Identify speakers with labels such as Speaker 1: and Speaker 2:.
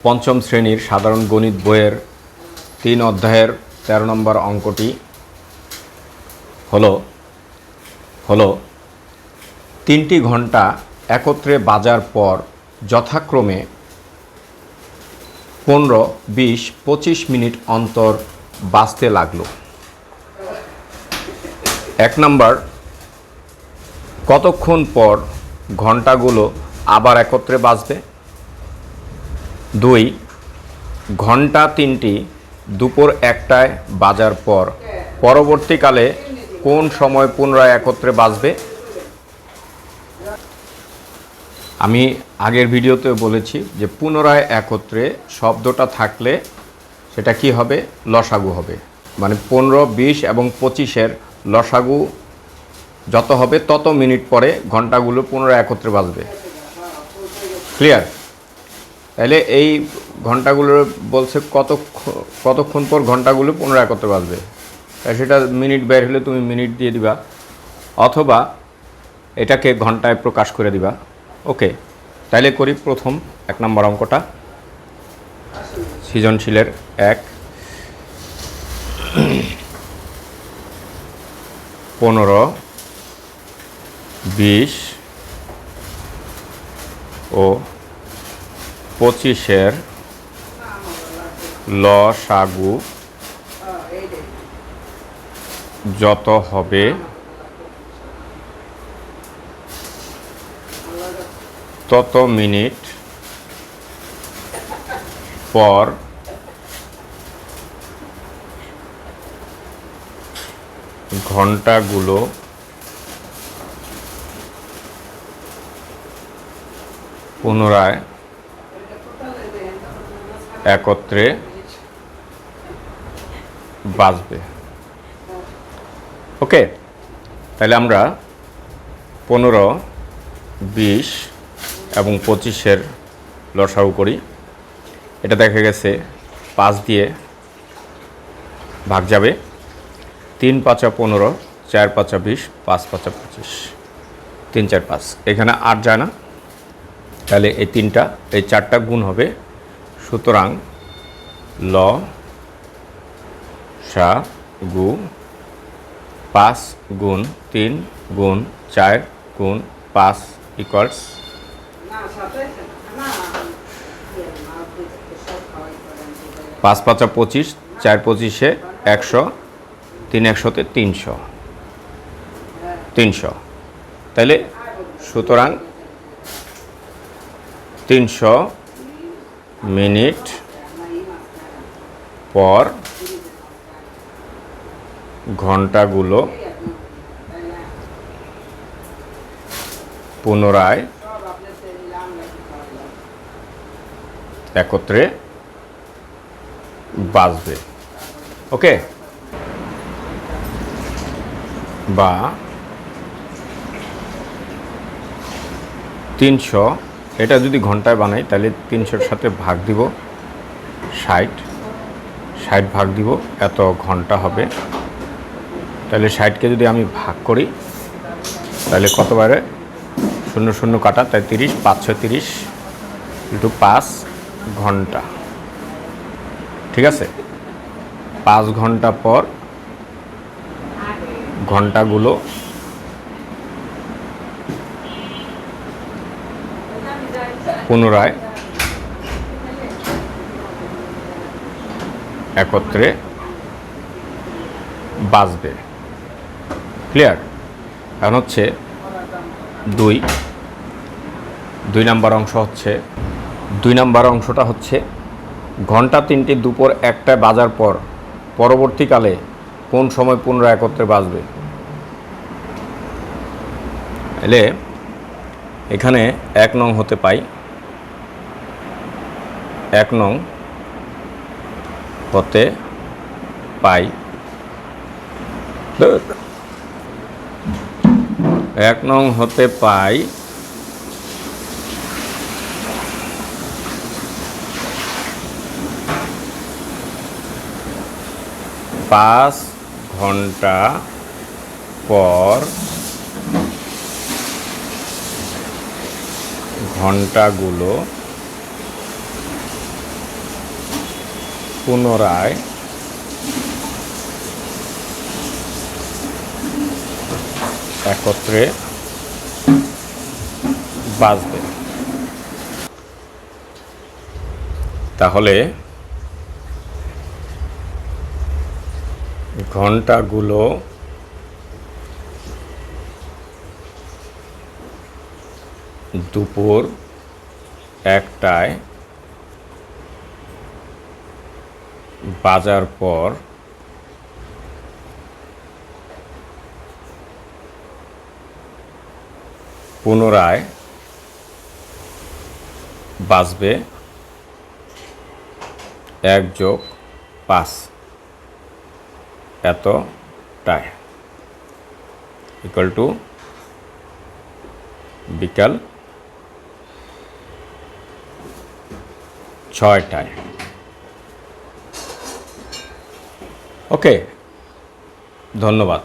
Speaker 1: পঞ্চম শ্রেণীর সাধারণ গণিত বইয়ের ৩ অধ্যায়ের ১৩ নম্বর অঙ্কটি হলো ৩টি ঘন্টা একত্রে বাজার পর যথাক্রমে ১৫, ২০, ২৫ মিনিট অন্তর বাজতে লাগলো। ১ নম্বর, কতক্ষণ পর ঘন্টাগুলো আবার একত্রে বাজবে? ২, ঘন্টা ৩টি দুপুর ১টায় বাজার পর পরবর্তীকালে কোন সময় পুনরায় একত্রে বাজবে? আমি আগের ভিডিওতে বলেছি যে পুনরায় একত্রে শব্দটা থাকলে সেটা কি হবে? লসাগু হবে। মানে ১৫, ২০ এবং ২৫-এর লসাগু যত হবে তত মিনিট পরে ঘন্টাগুলো পুনরায় একত্রে বাজবে। ক্লিয়ার? তাহলে এই ঘন্টাগুলো বলছে কতক্ষণ পর ঘন্টাগুলো পুনরায় একত্রে বাজবে। সেটা মিনিট বের হলে তুমি মিনিট দিয়ে দিবা, অথবা এটাকে ঘন্টায় প্রকাশ করে দিবা। ওকে, তাইলে করি প্রথম ১ নম্বর অঙ্কটা, সৃজনশীলের ১। ১৫, ২০ ও ২৫-এর লসাগু যত হবে তত মিনিট পর ঘন্টাগুলো পুনরায় একত্রে বাজবে। ওকে, তাহলে আমরা ১৫, ২০ এবং ২৫-এর লসাগু করি। এটা দেখা গেছে ৫ দিয়ে ভাগ যাবে। ৩ ৫ ১৫, ৪ ৫ ২০, ৫ ৫ ২৫, ৩ ৪ ৫। এখানে ৮ যায় না, তাহলে এই ৪টা গুণ হবে। সুতরাং লসাগু ৫ গুণ ৩ গুণ ৪ গুণ ৫ ইকুয়ালস ৫ ৫ ২৫, ৪ ২৫-এ ১০০, ৩ ১০০-তে ৩০০। তাহলে সুতরাং ৩০০ মিনিট পর ঘন্টাগুলো পুনরায় একত্রে বাজবে। ওকে, বা ৩০০, এটা যদি ঘন্টায় বানাই তাহলে ৩০০-র সাথে ভাগ দিব ৬০, ৬০ ভাগ দিব এত ঘন্টা হবে। তাহলে ৬০-কে যদি আমি ভাগ করি তাহলে কত বারে? ০ ০ কাটা, তাই ৩০, ৫ ৬ ৩০ ইন্টু ৫ ঘন্টা। ঠিক আছে, ৫ ঘন্টা পর ঘন্টাগুলো পুনরায় একত্রে বাজবে। ক্লিয়ার? এখন হচ্ছে ২ নম্বর অংশ হচ্ছে, ২ নম্বর অংশটা হচ্ছে ঘন্টা ৩টি দুপুর ১টায় বাজার পর পরবর্তীকালে কোন সময় পুনরায় একত্রে বাজবে। এলে এখানে ১ নং হতে পাই, ১ নং হতে পাই ১ নং হতে পাই ৫ ঘন্টা পর ঘন্টাগুলো পুনরায় একত্রে বাজবে। তাহলে ঘন্টাগুলো দুপুর 1টায় বাজার পর পুনরায় বাজবে 1+5 এতটায় ইকুয়াল টু বিকাল 6টায়। ওকে, ধন্যবাদ।